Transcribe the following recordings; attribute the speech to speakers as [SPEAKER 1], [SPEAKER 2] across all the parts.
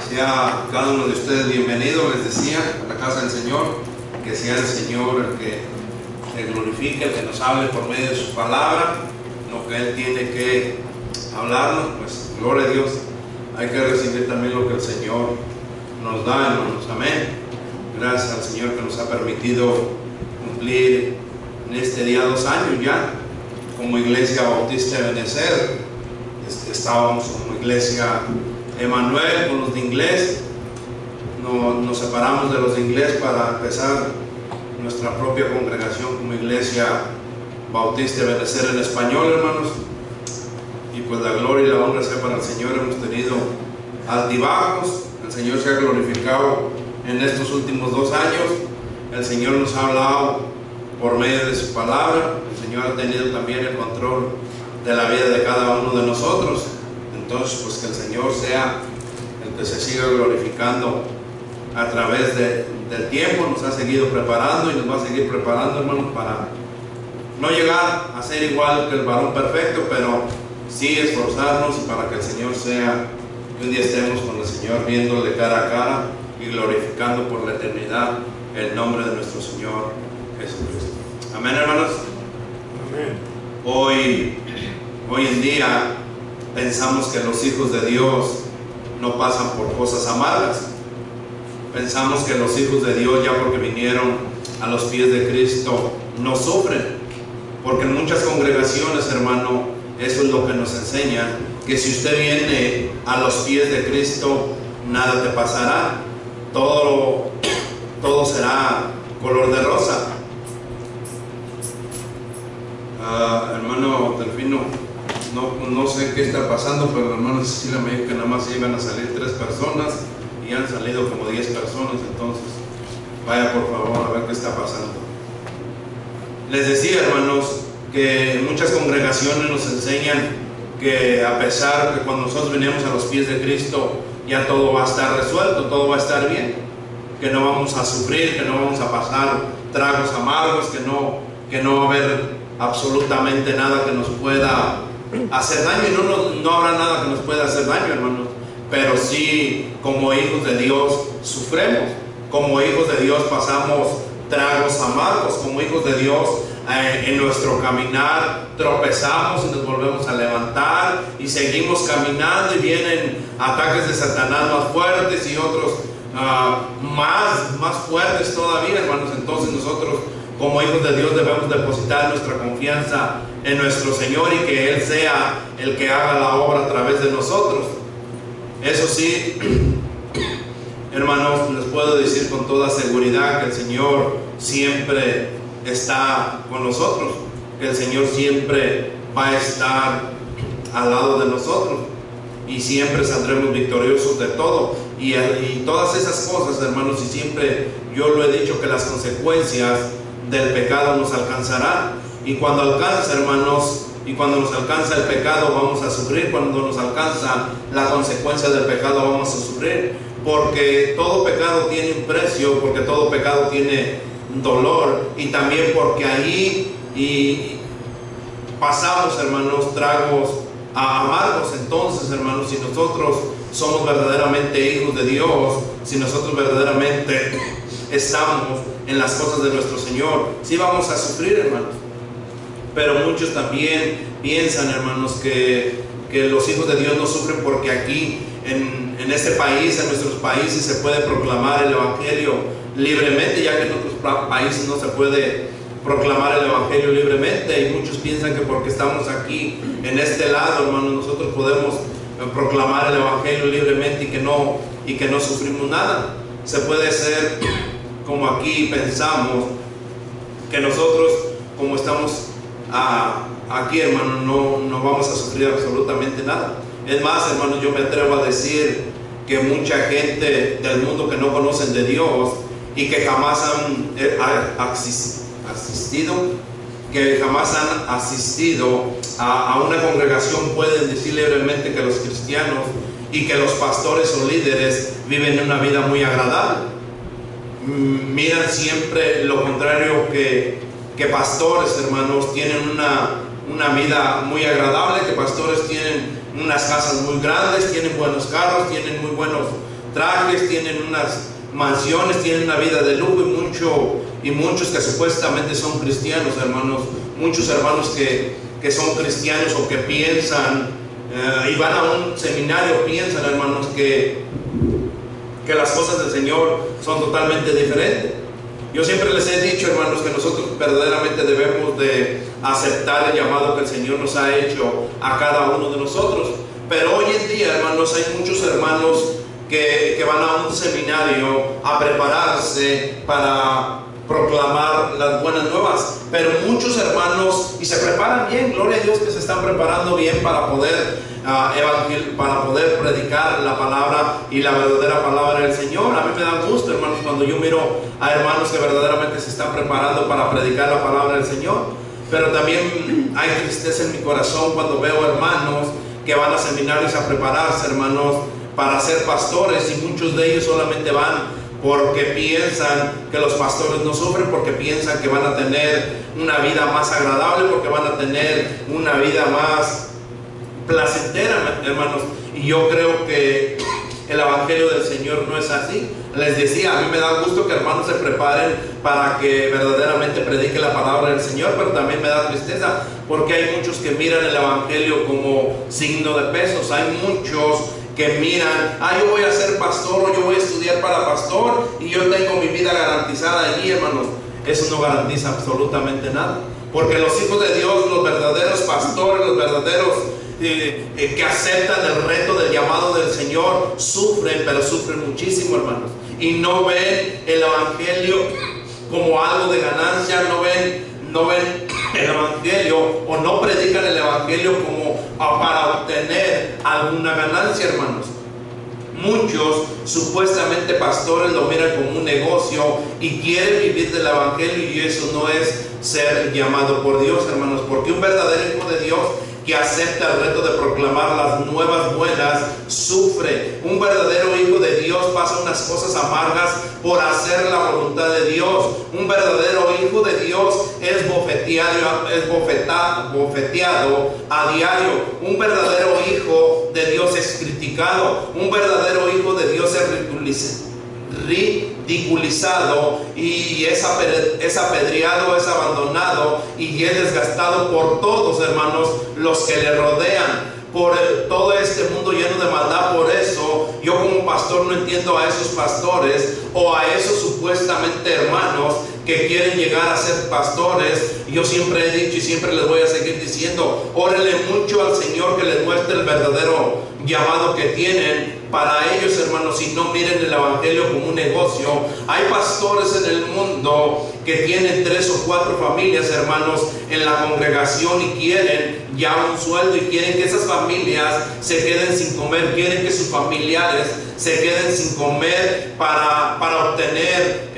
[SPEAKER 1] Sea cada uno de ustedes bienvenido, les decía, a la casa del Señor. Que sea el Señor el que glorifique, el que nos hable por medio de su palabra, lo que Él tiene que hablarnos. Pues gloria a Dios, hay que recibir también lo que el Señor nos da, hermanos. Amén. Gracias al Señor que nos ha permitido cumplir en este día 2 años ya como Iglesia Bautista de Benecer. Estábamos como Iglesia Emanuel con los de inglés. Nos separamos de los de inglés para empezar nuestra propia congregación como Iglesia Bautista de Benecer en español, hermanos. Y pues la gloria y la honra sea para el Señor. Hemos tenido altibajos. El Señor se ha glorificado en estos últimos 2 años. El Señor nos ha hablado por medio de su palabra. El Señor ha tenido también el control de la vida de cada uno de nosotros. Entonces, pues que el Señor sea el que se siga glorificando a través del tiempo. Nos ha seguido preparando y nos va a seguir preparando, hermanos, para no llegar a ser igual que el varón perfecto, pero sí esforzarnos para que el Señor sea, que un día estemos con el Señor viéndole cara a cara y glorificando por la eternidad el nombre de nuestro Señor Jesucristo. Amén, hermanos.
[SPEAKER 2] Amén.
[SPEAKER 1] Hoy en día pensamos que los hijos de Dios no pasan por cosas amargas. Pensamos que los hijos de Dios, ya porque vinieron a los pies de Cristo, no sufren. Porque en muchas congregaciones, hermano, eso es lo que nos enseñan, que si usted viene a los pies de Cristo, nada te pasará. Todo será color de rosa. Hermano Delfino, no sé qué está pasando, pero hermano Cecilia me dijo que nada más iban a salir 3 personas y han salido como 10 personas. Entonces vaya por favor a ver qué está pasando. Les decía, hermanos, que muchas congregaciones nos enseñan que a pesar que cuando nosotros venimos a los pies de Cristo ya todo va a estar resuelto, todo va a estar bien, que no vamos a sufrir, que no vamos a pasar tragos amargos, que no va a haber absolutamente nada que nos pueda hacer daño. Y no habrá nada que nos pueda hacer daño, hermanos, pero sí, como hijos de Dios sufremos, como hijos de Dios pasamos tragos amargos, como hijos de Dios en nuestro caminar tropezamos y nos volvemos a levantar y seguimos caminando, y vienen ataques de Satanás más fuertes y otros más fuertes todavía, hermanos. Entonces nosotros como hijos de Dios debemos depositar nuestra confianza en nuestro Señor y que Él sea el que haga la obra a través de nosotros. Eso sí, hermanos, les puedo decir con toda seguridad que el Señor siempre está con nosotros, que el Señor siempre va a estar al lado de nosotros y siempre saldremos victoriosos de todo y todas esas cosas, hermanos. Y siempre yo lo he dicho, que las consecuencias del pecado nos alcanzarán, y cuando alcanza, hermanos, y cuando nos alcanza el pecado vamos a sufrir. Cuando nos alcanza la consecuencia del pecado vamos a sufrir, porque todo pecado tiene un precio, porque todo pecado tiene dolor, y también porque allí pasamos, hermanos, tragos amargos. Entonces, hermanos, si nosotros somos verdaderamente hijos de Dios, si nosotros verdaderamente estamos en las cosas de nuestro Señor, sí vamos a sufrir, hermanos. Pero muchos también piensan, hermanos, que los hijos de Dios no sufren porque aquí en este país, en nuestros países, se puede proclamar el Evangelio libremente, ya que en otros países no se puede proclamar el Evangelio libremente. Y muchos piensan que porque estamos aquí en este lado, hermanos, nosotros podemos proclamar el Evangelio libremente y que no sufrimos nada. Se puede ser como aquí pensamos, que nosotros, como estamos aquí, hermano, no vamos a sufrir absolutamente nada. Es más, hermanos, yo me atrevo a decir que mucha gente del mundo que no conocen de Dios y que jamás han asistido a una congregación pueden decir libremente que los cristianos y que los pastores o líderes viven una vida muy agradable. Miran siempre lo contrario, que pastores, hermanos, tienen una vida muy agradable, que pastores tienen unas casas muy grandes, tienen buenos carros, tienen muy buenos trajes, tienen unas mansiones, tienen una vida de lujo, y muchos que supuestamente son cristianos, hermanos, muchos hermanos que son cristianos o que piensan y van a un seminario, piensan, hermanos, que las cosas del Señor son totalmente diferentes. Yo siempre les he dicho, hermanos, que nosotros verdaderamente debemos de aceptar el llamado que el Señor nos ha hecho a cada uno de nosotros. Pero hoy en día, hermanos, hay muchos hermanos que van a un seminario a prepararse para proclamar las buenas nuevas. Pero muchos hermanos, y se preparan bien, gloria a Dios que se están preparando bien para poder para poder predicar la palabra y la verdadera palabra del Señor. A mí me da gusto, hermanos, cuando yo miro a hermanos que verdaderamente se están preparando para predicar la palabra del Señor. Pero también hay tristeza en mi corazón cuando veo hermanos que van a seminarios a prepararse, hermanos, para ser pastores, y muchos de ellos solamente van porque piensan que los pastores no sufren, porque piensan que van a tener una vida más agradable, porque van a tener una vida más placentera, hermanos. Y yo creo que el evangelio del Señor no es así. Les decía, a mí me da gusto que hermanos se preparen para que verdaderamente predique la palabra del Señor, pero también me da tristeza porque hay muchos que miran el evangelio como signo de pesos. Hay muchos que miran, yo voy a ser pastor, o yo voy a estudiar para pastor y yo tengo mi vida garantizada allí, hermanos. Eso no garantiza absolutamente nada, porque los hijos de Dios, los verdaderos pastores, los verdaderos que aceptan el reto del llamado del Señor, sufren, pero sufren muchísimo, hermanos, y no ven el evangelio como algo de ganancia, no ven el evangelio, o no predican el evangelio como para obtener alguna ganancia, hermanos. Muchos supuestamente pastores lo miran como un negocio y quieren vivir del evangelio, y eso no es ser llamado por Dios, hermanos, porque un verdadero hijo de Dios que acepta el reto de proclamar las nuevas buenas sufre. Un verdadero hijo de Dios pasa unas cosas amargas por hacer la voluntad de Dios. Un verdadero hijo de Dios es bofeteado a diario. Un verdadero hijo de Dios es criticado. Un verdadero hijo de Dios es ridiculizado y es apedreado, es abandonado y es desgastado por todos, hermanos, los que le rodean, por todo este mundo lleno de maldad. Por eso yo como pastor no entiendo a esos pastores o a esos supuestamente hermanos que quieren llegar a ser pastores. Yo siempre he dicho y siempre les voy a seguir diciendo, órenle mucho al Señor que les muestre el verdadero llamado que tienen para ellos, hermanos, y no miren el evangelio como un negocio. Hay pastores en el mundo que tienen 3 o 4 familias, hermanos, en la congregación, y quieren ya un sueldo, y quieren que esas familias se queden sin comer, quieren que sus familiares se queden sin comer para obtener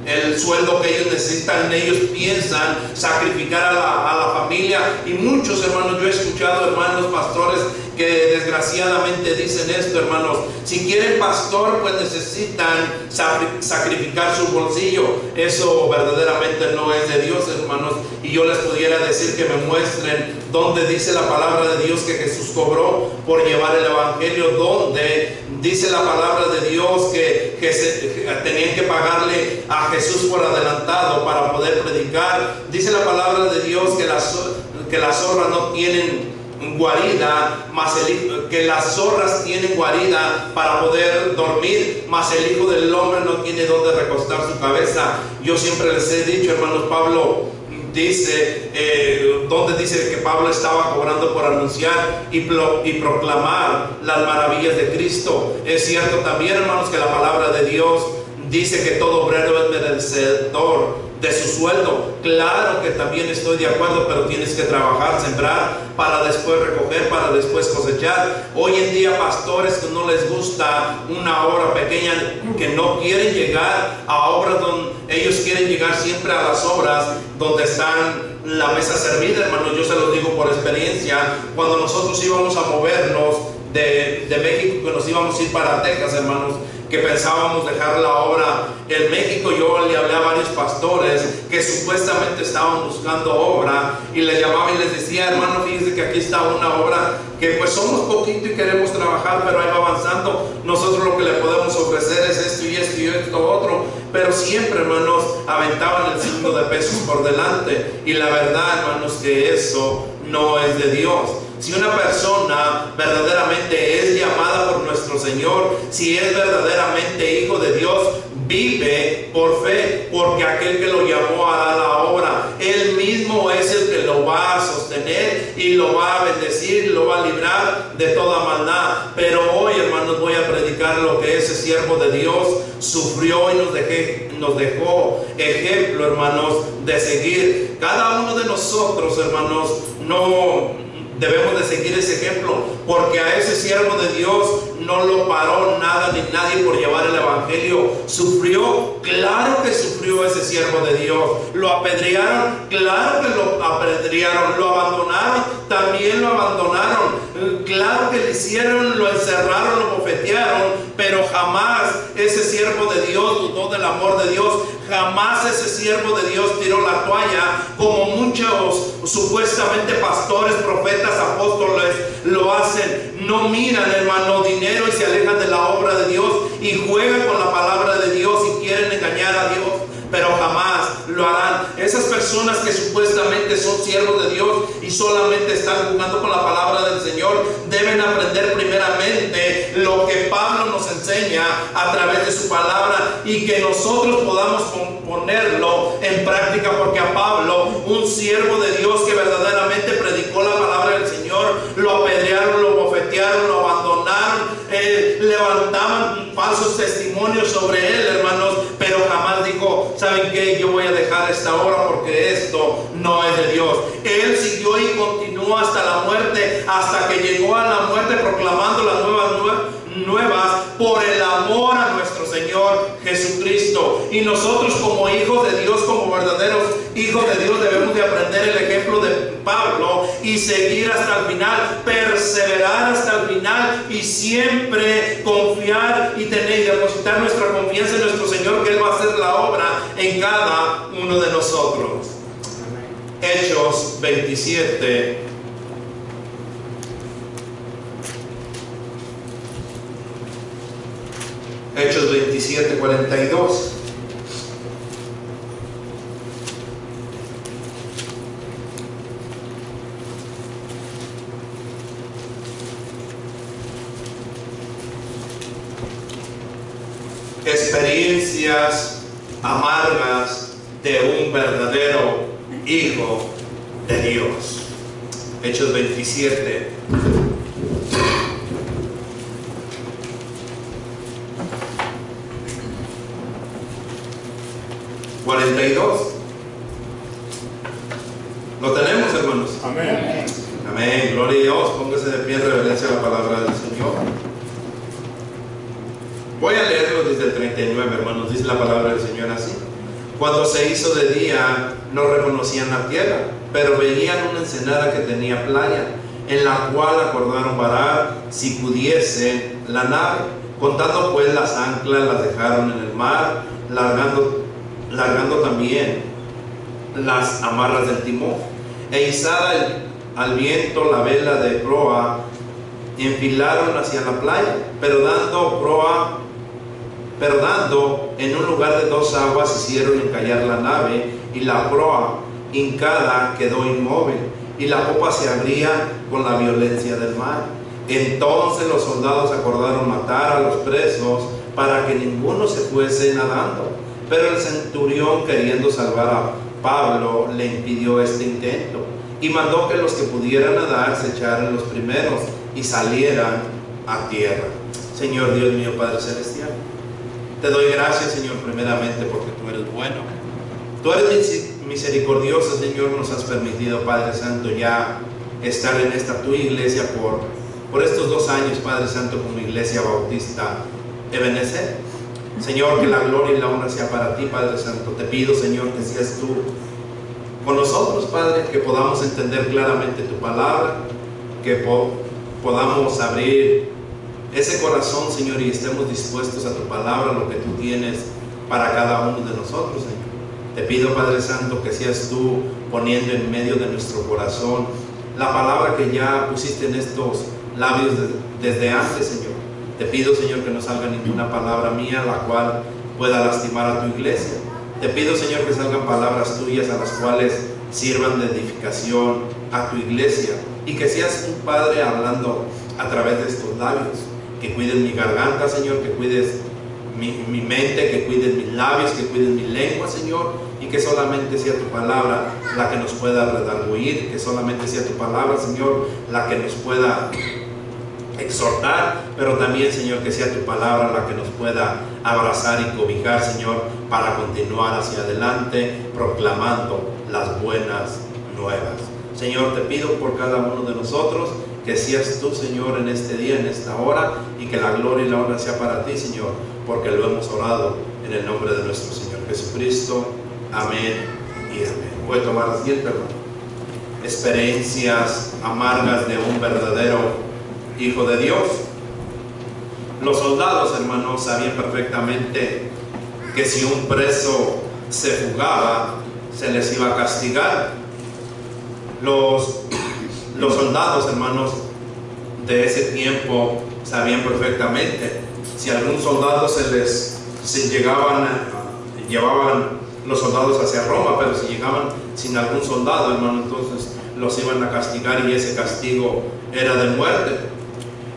[SPEAKER 1] el sueldo que ellos necesitan. Ellos piensan sacrificar a la familia, y muchos, hermanos, yo he escuchado hermanos pastores que desgraciadamente dicen esto, hermanos: si quieren pastor, pues necesitan sacrificar su bolsillo. Eso verdaderamente no es de Dios, hermanos. Y yo les pudiera decir que me muestren donde dice la palabra de Dios que Jesús cobró por llevar el evangelio, donde dice la palabra de Dios que tenían que pagarle a Jesús por adelantado para poder predicar. Dice la palabra de Dios que las zorras no tienen guarida, que las zorras tienen guarida para poder dormir, mas el Hijo del Hombre no tiene donde recostar su cabeza. Yo siempre les he dicho, hermanos, Pablo dice, donde dice que Pablo estaba cobrando por anunciar y proclamar las maravillas de Cristo. Es cierto también, hermanos, que la palabra de Dios dice que todo obrero es merecedor de su sueldo. Claro que también estoy de acuerdo, pero tienes que trabajar, sembrar, para después recoger, para después cosechar. Hoy en día pastores que no les gusta una obra pequeña, que no quieren llegar a obras donde ellos quieren llegar siempre a las obras donde están la mesa servida, hermanos. Yo se los digo por experiencia. Cuando nosotros íbamos a movernos de México, que nos íbamos a ir para Texas, hermanos, que pensábamos dejar la obra en México, yo le hablé a varios pastores que supuestamente estaban buscando obra, y les llamaba y les decía: hermano, fíjense que aquí está una obra que pues somos poquito y queremos trabajar, pero ahí va avanzando. Nosotros lo que le podemos esto y esto otro, pero siempre, hermanos, aventaban el signo de pesos por delante. Y la verdad, hermanos, que eso no es de Dios. Si una persona verdaderamente es llamada por nuestro Señor, si es verdaderamente hijo de Dios, vive por fe, porque aquel que lo llamó hará la obra. Él mismo es el que lo va a sostener y lo va a bendecir y lo va a librar de toda maldad. Pero hoy, hermanos, voy a predicar lo que ese siervo de Dios sufrió y nos dejó ejemplo, hermanos, de seguir. Cada uno de nosotros, hermanos, no debemos de seguir ese ejemplo, porque a ese siervo de Dios no lo paró nada ni nadie por llevar el evangelio. Sufrió, claro que sufrió ese siervo de Dios. Lo apedrearon, claro que lo apedrearon. Lo abandonaron, también lo abandonaron. Claro que le hicieron, lo encerraron, lo bofetearon, pero jamás ese siervo de Dios dudó del amor de Dios. Jamás ese siervo de Dios tiró la toalla, como muchos supuestamente pastores, profetas, apóstoles lo hacen. No miran, hermano, dinero y se alejan de la obra de Dios y juegan con la palabra de Dios y quieren engañar a Dios, pero jamás lo harán. Esas personas que supuestamente son siervos de Dios y solamente están jugando con la palabra del Señor, deben aprender primeramente lo que Pablo nos enseña a través de su palabra y que nosotros podamos ponerlo en práctica, porque a Pablo, un siervo de Dios que verdaderamente predicó la palabra del Señor, lo apedrearon, lo bofetearon, lo abandonaron, levantaban falsos testimonios sobre él, hermanos, pero jamás dijo: ¿saben qué? Yo voy a dejar esta obra porque esto no es de Dios. Él siguió y continuó hasta la muerte, hasta que llegó a la muerte proclamando las nuevas por el amor a nuestro Señor Jesucristo. Y nosotros, como hijos de Dios, como verdaderos hijos de Dios, debemos de aprender el ejemplo de Pablo y seguir hasta el final, perseverar hasta el final y siempre confiar y tener y depositar nuestra confianza en nuestro Señor, que Él va a hacer la obra en cada uno de nosotros. Hechos 27. Hechos 27, 42. Experiencias amargas de un verdadero hijo de Dios. Hechos 27. ¿Lo tenemos, hermanos?
[SPEAKER 2] Amén.
[SPEAKER 1] Amén. Gloria a Dios. Póngase de pie en reverencia a la palabra del Señor. Voy a leerlo desde el 39, hermanos. Dice la palabra del Señor así: cuando se hizo de día, no reconocían la tierra, pero veían una ensenada que tenía playa, en la cual acordaron varar, si pudiesen, la nave. Contando pues las anclas, las dejaron en el mar, largando también las amarras del timón, e izada al viento la vela de proa, enfilaron hacia la playa, pero dando en un lugar de dos aguas, hicieron encallar la nave, y la proa hincada quedó inmóvil, y la popa se abría con la violencia del mar. Entonces los soldados acordaron matar a los presos para que ninguno se fuese nadando. Pero el centurión, queriendo salvar a Pablo, le impidió este intento y mandó que los que pudieran nadar se echaran los primeros y salieran a tierra. Señor Dios mío, Padre Celestial, te doy gracias, Señor, primeramente porque tú eres bueno. Tú eres misericordioso, Señor. Nos has permitido, Padre Santo, ya estar en esta tu iglesia por estos 2 años, Padre Santo, como Iglesia Bautista Ebenezer. Señor, que la gloria y la honra sea para ti, Padre Santo. Te pido, Señor, que seas tú con nosotros, Padre, que podamos entender claramente tu palabra, que podamos abrir ese corazón, Señor, y estemos dispuestos a tu palabra, lo que tú tienes para cada uno de nosotros, Señor. Te pido, Padre Santo, que seas tú poniendo en medio de nuestro corazón la palabra que ya pusiste en estos labios desde antes, Señor. Te pido, Señor, que no salga ninguna palabra mía, la cual pueda lastimar a tu iglesia. Te pido, Señor, que salgan palabras tuyas a las cuales sirvan de edificación a tu iglesia, y que seas un Padre hablando a través de estos labios. Que cuides mi garganta, Señor, que cuides mi mente, que cuides mis labios, que cuides mi lengua, Señor, y que solamente sea tu palabra la que nos pueda redarguir, que solamente sea tu palabra, Señor, la que nos pueda exhortar, pero también, Señor, que sea tu palabra la que nos pueda abrazar y cobijar, Señor, para continuar hacia adelante proclamando las buenas nuevas. Señor, te pido por cada uno de nosotros que seas tú, Señor, en este día, en esta hora, y que la gloria y la honra sea para ti, Señor, porque lo hemos orado en el nombre de nuestro Señor Jesucristo. Amén y amén. Voy a tomar asiento, hermano. Experiencias amargas de un verdadero Hijo de Dios. Los soldados, hermanos, sabían perfectamente que si un preso se fugaba, se les iba a castigar. Los soldados, hermanos, de ese tiempo sabían perfectamente si algún soldado llevaban los soldados hacia Roma, pero si llegaban sin algún soldado, hermano, entonces los iban a castigar, y ese castigo era de muerte.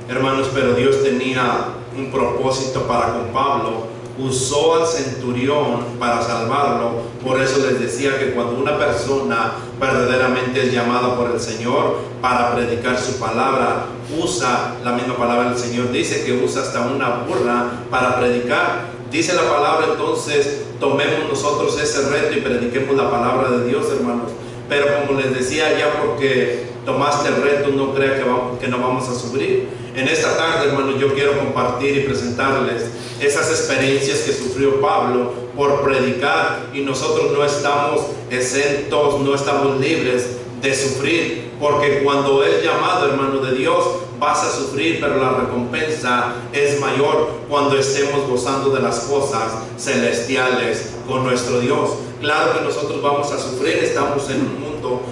[SPEAKER 1] Hermanos, pero Dios tenía un propósito para con Pablo. Usó al centurión para salvarlo. Por eso les decía que cuando una persona verdaderamente es llamada por el Señor para predicar su palabra, usa la misma palabra del Señor. Dice que usa hasta una burra para predicar. Dice la palabra, entonces tomemos nosotros ese reto y prediquemos la palabra de Dios, hermanos. Pero como les decía, ya porque tomaste el reto, no crea que no vamos a sufrir. En esta tarde, hermanos, yo quiero compartir y presentarles esas experiencias que sufrió Pablo por predicar, y nosotros no estamos exentos, no estamos libres de sufrir, porque cuando es llamado, hermano, de Dios, vas a sufrir, pero la recompensa es mayor cuando estemos gozando de las cosas celestiales con nuestro Dios. Claro que nosotros vamos a sufrir, estamos en un mundo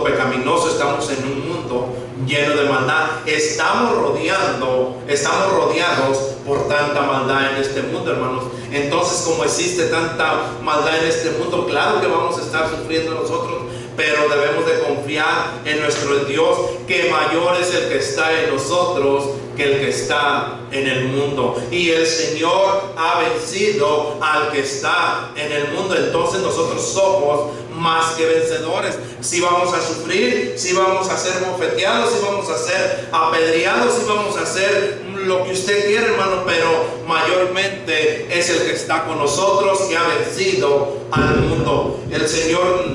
[SPEAKER 1] pecaminoso, estamos en un mundo lleno de maldad, estamos rodeados por tanta maldad en este mundo, hermanos. Entonces, como existe tanta maldad en este mundo, claro que vamos a estar sufriendo nosotros, pero debemos de confiar en nuestro Dios, que mayor es el que está en nosotros que el que está en el mundo, y el Señor ha vencido al que está en el mundo. Entonces nosotros somos más que vencedores. Si vamos a sufrir, si vamos a ser bofeteados, si vamos a ser apedreados, si vamos a hacer lo que usted quiera, hermano, pero mayormente es el que está con nosotros, que ha vencido al mundo. El Señor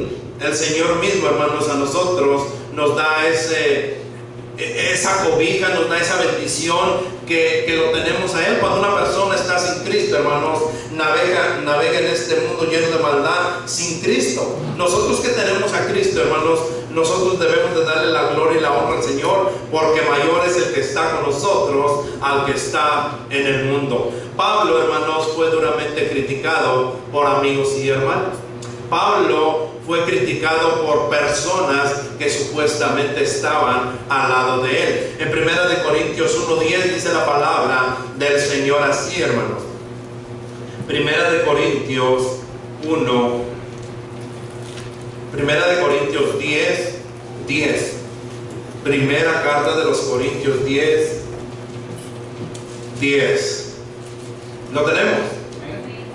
[SPEAKER 1] mismo, hermanos, a nosotros nos da esa cobija, nos da esa bendición que lo tenemos a Él. Cuando una persona está sin Cristo, hermanos, navega en este mundo lleno de maldad sin Cristo. Nosotros que tenemos a Cristo, hermanos, nosotros debemos de darle la gloria y la honra al Señor, porque mayor es el que está con nosotros al que está en el mundo. Pablo, hermanos, fue duramente criticado por amigos y hermanos. Pablo fue criticado por personas que supuestamente estaban al lado de él. En 1 Corintios 1:10 dice la palabra del Señor así, hermanos. 1 Corintios 10. Primera carta de los Corintios 10. ¿Lo tenemos?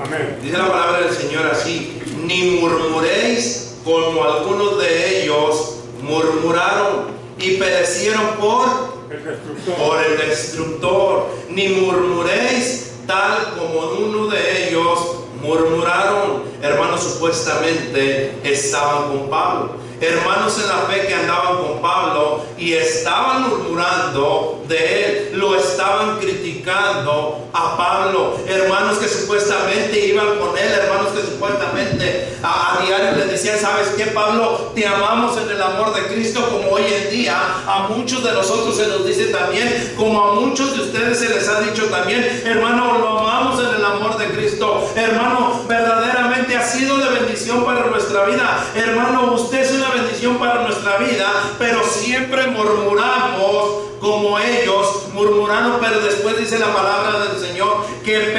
[SPEAKER 2] Amén.
[SPEAKER 1] Dice la palabra del Señor así: ni murmuréis como algunos de ellos murmuraron y perecieron por el destructor. Ni murmuréis tal como uno de ellos murmuraron. Hermanos, supuestamente estaban con Pablo. Hermanos en la fe que andaban con Pablo y estaban murmurando de él, lo estaban criticando a Pablo. Hermanos que supuestamente iban con él, hermanos que supuestamente a diario les decían: ¿sabes qué, Pablo? Te amamos en el amor de Cristo. Como hoy en día a muchos de nosotros se nos dice también, como a muchos de ustedes se les ha dicho también: hermano, lo amamos en el amor de Cristo. Hermano, verdaderamente ha sido de bendición para nuestra vida. Hermano, usted es una bendición para nuestra vida, pero siempre murmuramos como ellos murmuraron. Pero después dice la palabra del Señor que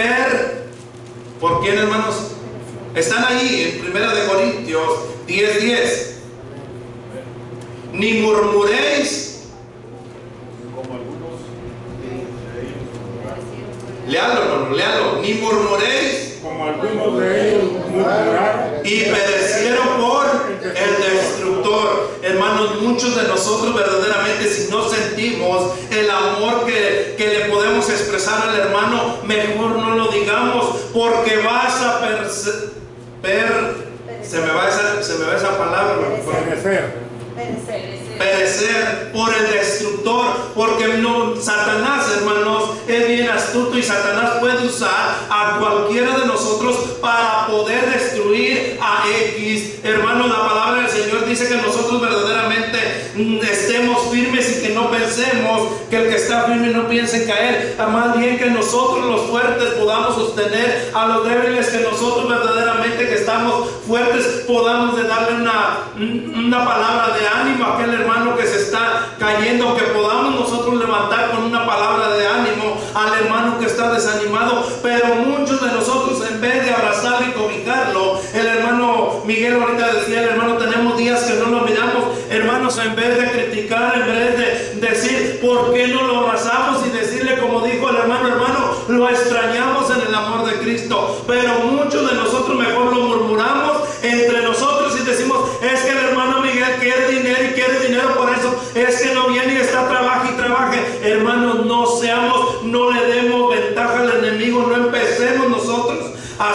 [SPEAKER 1] ¿Por quién, hermanos? Están ahí en 1 de Corintios 10:10. Ni murmuréis.
[SPEAKER 2] Como algunos
[SPEAKER 1] Léalo, hermano, léalo. Ni murmuréis.
[SPEAKER 2] Como algunos de ellos murmuraron
[SPEAKER 1] Y perecieron por el destructor. Hermanos, muchos de nosotros verdaderamente, si no sentimos el amor que le podemos expresar al hermano, mejor no lo digamos, porque vas a se me va esa palabra, perecer por el destructor, porque no, Satanás, hermanos, es bien astuto, y Satanás puede usar a cualquiera de nosotros para poder destruir a X. Hermanos, la palabra del Señor dice que nosotros verdaderamente estemos firmes y que no pensemos que el que está firme no piense en caer, más bien que nosotros los fuertes podamos sostener a los débiles, que nosotros verdaderamente que estamos fuertes podamos de darle una palabra de ánimo a aquel hermano que se está cayendo, que podamos nosotros levantar con una palabra de ánimo al hermano que está desanimado. Pero muchos de nosotros, en vez de abrazarlo y cobijarlo, el hermano Miguel ahorita decía, el hermano, tenemos días que no lo miramos, hermanos, en vez de criticar, en vez de decir por qué no lo abrazamos y decirle como dijo el hermano, lo extrañamos en el amor de Cristo. Pero muchos de nosotros mejor lo murmuramos entre nosotros y decimos, es que el hermano Miguel quiere dinero y quiere dinero, por eso es que no viene y está trabaje y trabaje. Hermanos, no le demos ventaja al enemigo, no empecemos nosotros a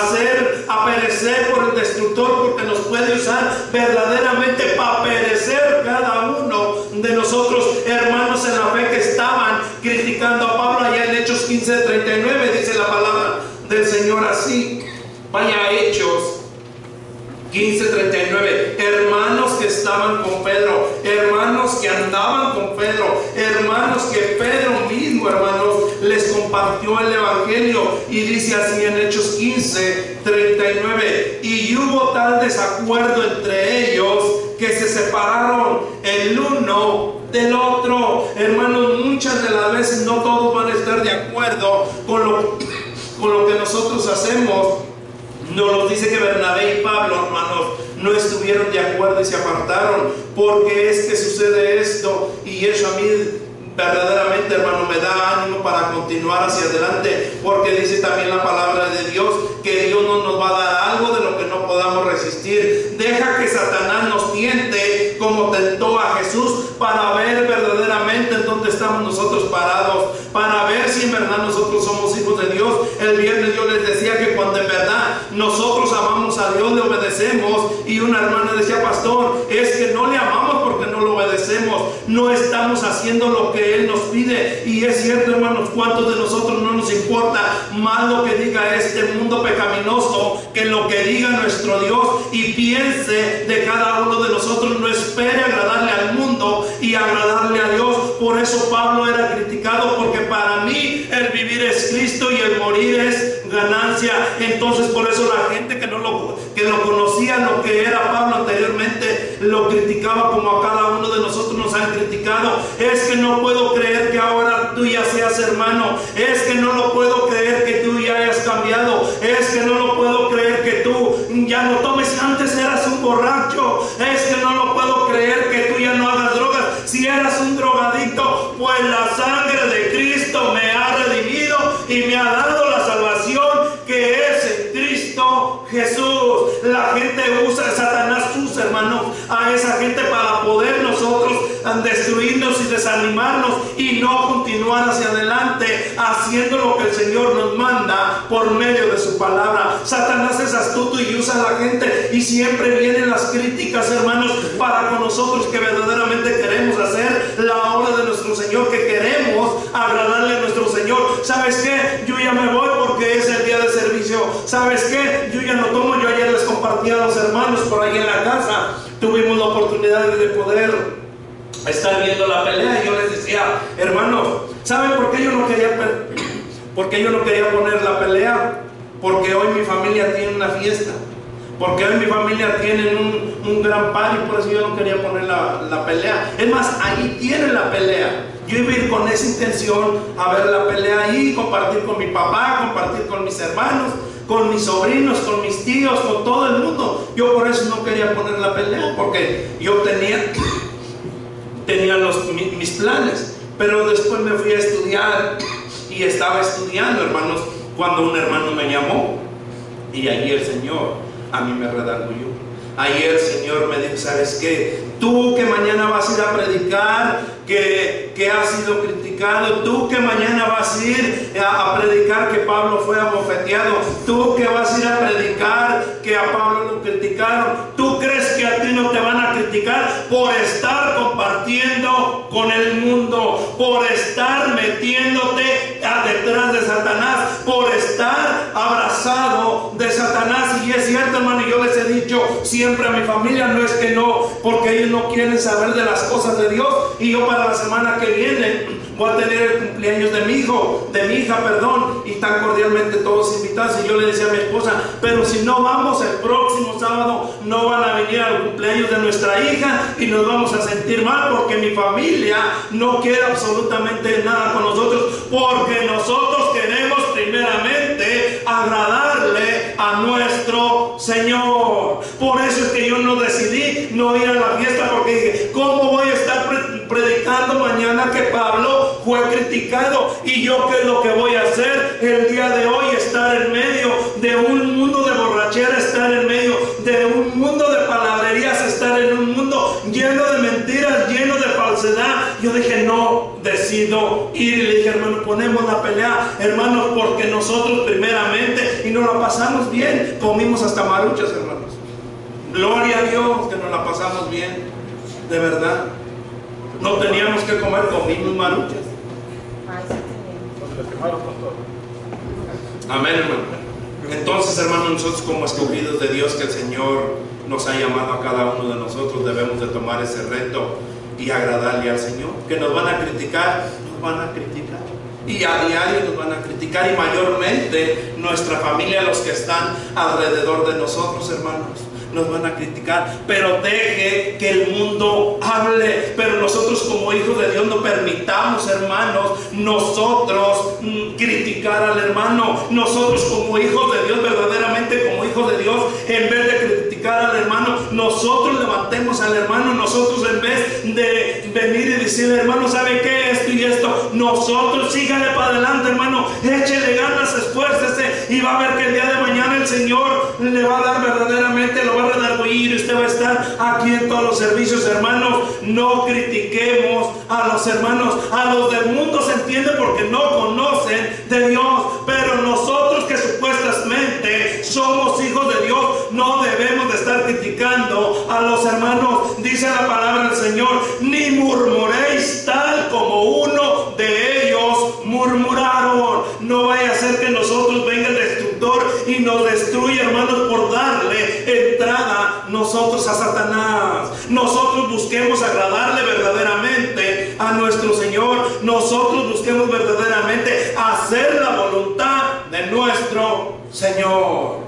[SPEAKER 1] perecer por el destructor, porque nos puede usar verdaderamente para perecer cada uno de nosotros. Hermanos en la fe que estaban criticando a Pablo allá en Hechos 15:39, dice la palabra del Señor así. Vaya a Hechos 15:39. Hermanos que estaban con Pedro, hermanos que andaban con Pedro, hermanos que Pedro mismo, hermanos, les compartió el evangelio. Y dice así en Hechos 15:39: y hubo tal desacuerdo entre ellos que se separaron el uno del otro. Hermanos, muchas de las veces no todos van a estar de acuerdo con lo que nosotros hacemos. Nos dice que Bernabé y Pablo, hermanos, no estuvieron de acuerdo y se apartaron. Porque es que sucede esto, y eso a mí verdaderamente, hermano, me da ánimo para continuar hacia adelante, porque dice también la palabra de Dios que Dios no nos va a dar algo de lo que no podamos resistir. Deja que Satanás nos tiente como tentó a Jesús, para ver verdaderamente en dónde estamos nosotros parados, para ver si en verdad nosotros somos hijos de Dios. El viernes yo les decía que cuando en verdad nosotros amamos a Dios, le obedecemos, y una hermana decía, pastor, es que no le amamos porque no lo obedecemos, no estamos haciendo lo que Él nos pide. Y es cierto, hermanos, ¿cuántos de nosotros no nos importa más lo que diga este mundo pecaminoso que lo que diga nuestro Dios? Y piense de cada uno de nosotros, no espere agradarle al mundo y agradarle a Dios. Por eso Pablo era criticado, porque para mí el vivir es Cristo y el morir es ganancia. Entonces por eso la gente que lo conocía, lo que era Pablo anteriormente, lo criticaba, como a cada uno de nosotros nos han criticado. Es que no puedo creer que ahora tú ya seas hermano, es que no lo puedo creer que tú ya hayas cambiado, es que no lo puedo creer que tú ya no tomes, antes eras un borracho, es que no lo puedo creer que tú ya no hagas drogas, si eras un drogadicto, pues la sangre de Cristo me ha redimido y me ha dado la salvación que es en Cristo Jesús. La gente usa, Satanás usa, hermanos, a esa gente para poder nosotros destruirnos y desanimarnos y no continuar hacia adelante haciendo lo que el Señor nos manda por medio de su palabra. Satanás es astuto y usa a la gente, y siempre vienen las críticas, hermanos, para con nosotros que verdaderamente queremos hacer la obra de nuestro Señor, que queremos agradarle a nuestro Señor. ¿Sabes qué? Yo ya me voy porque es el día de servicio. ¿Sabes qué? Yo ya no tomo. Yo ayer les compartí a los hermanos por ahí en la casa, tuvimos la oportunidad de poder estar viendo la pelea, y yo les decía, hermanos, ¿saben por qué yo no quería poner la pelea? Porque hoy mi familia tiene una fiesta, porque hoy mi familia tiene un gran party, por eso yo no quería poner la pelea. Es más, ahí tienen la pelea. Yo iba a ir con esa intención a ver la pelea ahí, compartir con mi papá, compartir con mis hermanos, con mis sobrinos, con mis tíos, con todo el mundo. Yo por eso no quería poner la pelea, porque yo tenía mis planes. Pero después me fui a estudiar y estaba estudiando, hermanos, cuando un hermano me llamó y allí el Señor a mí me redarguyó. Ahí el Señor me dijo: ¿sabes qué? Tú que mañana vas a ir a predicar, que has sido criticado, tú que mañana vas a ir a predicar que Pablo fue abofeteado, tú que vas a ir a predicar que a Pablo lo criticaron, ¿tú crees que a ti no te van a criticar por estar compartiendo con el mundo, por estar metiéndote detrás de Satanás, por estar abrazado de Satanás? Y es cierto, hermano, y yo les he dicho siempre a mi familia, no es que no, porque ellos no quieren saber de las cosas de Dios. Y yo para la semana que viene voy a tener el cumpleaños de mi hija, y tan cordialmente todos invitados. Y yo le decía a mi esposa: pero si no vamos el próximo sábado, no van a venir al cumpleaños de nuestra hija y nos vamos a sentir mal, porque mi familia no quiere absolutamente nada con nosotros, porque nosotros queremos primeramente agradarle a nuestro Señor. Por eso es que yo no decidí no ir a la fiesta, porque dije: ¿cómo voy a estar predicando mañana que Pablo fue criticado? Y yo, ¿qué es lo que voy a hacer el día de hoy? Estar en medio de un mundo de borrachera, estar en medio de un mundo de palabrerías, estar en un mundo lleno de mentiras, lleno de falsedad. Yo dije: no, decido ir. Y le dije: hermano, ponemos la pelea, hermanos, porque nosotros primeramente, y nos la pasamos bien, comimos hasta maruchas, hermanos. Gloria a Dios que nos la pasamos bien, de verdad. No teníamos que comer, comimos maruchas. Amén, hermano. Entonces, hermanos, nosotros como escogidos de Dios, que el Señor nos ha llamado a cada uno de nosotros, debemos de tomar ese reto y agradarle al Señor. Que nos van a criticar, y a diario nos van a criticar, y mayormente nuestra familia, los que están alrededor de nosotros, hermanos, nos van a criticar. Pero deje que el mundo hable. Pero nosotros como hijos de Dios no permitamos, hermanos, nosotros criticar al hermano. Nosotros como hijos de Dios, verdaderamente como hijos de Dios, en vez de criticar al hermano, nosotros levantemos al hermano. Nosotros, en vez de venir y decirle: hermano, ¿sabe qué? Esto y esto. Nosotros sígale para adelante, hermano, échele ganas, esfuércese, y va a ver que el día de mañana el Señor le va a dar verdaderamente, lo va a redarguir, y usted va a estar aquí en todos los servicios, hermanos. No critiquemos a los hermanos. A los del mundo se entiende porque no conocen de Dios, pero nosotros que supuestamente somos hijos de Dios, no debemos de estar criticando a los hermanos. Dice la palabra del Señor: ni murmuréis tal como uno de ellos murmuraron. No vaya a ser que nosotros venga el destructor y nos destruya, hermanos, por darle entrada nosotros a Satanás. Nosotros busquemos agradarle verdaderamente a nuestro Señor. Nosotros busquemos verdaderamente hacer la voluntad de nuestro Señor.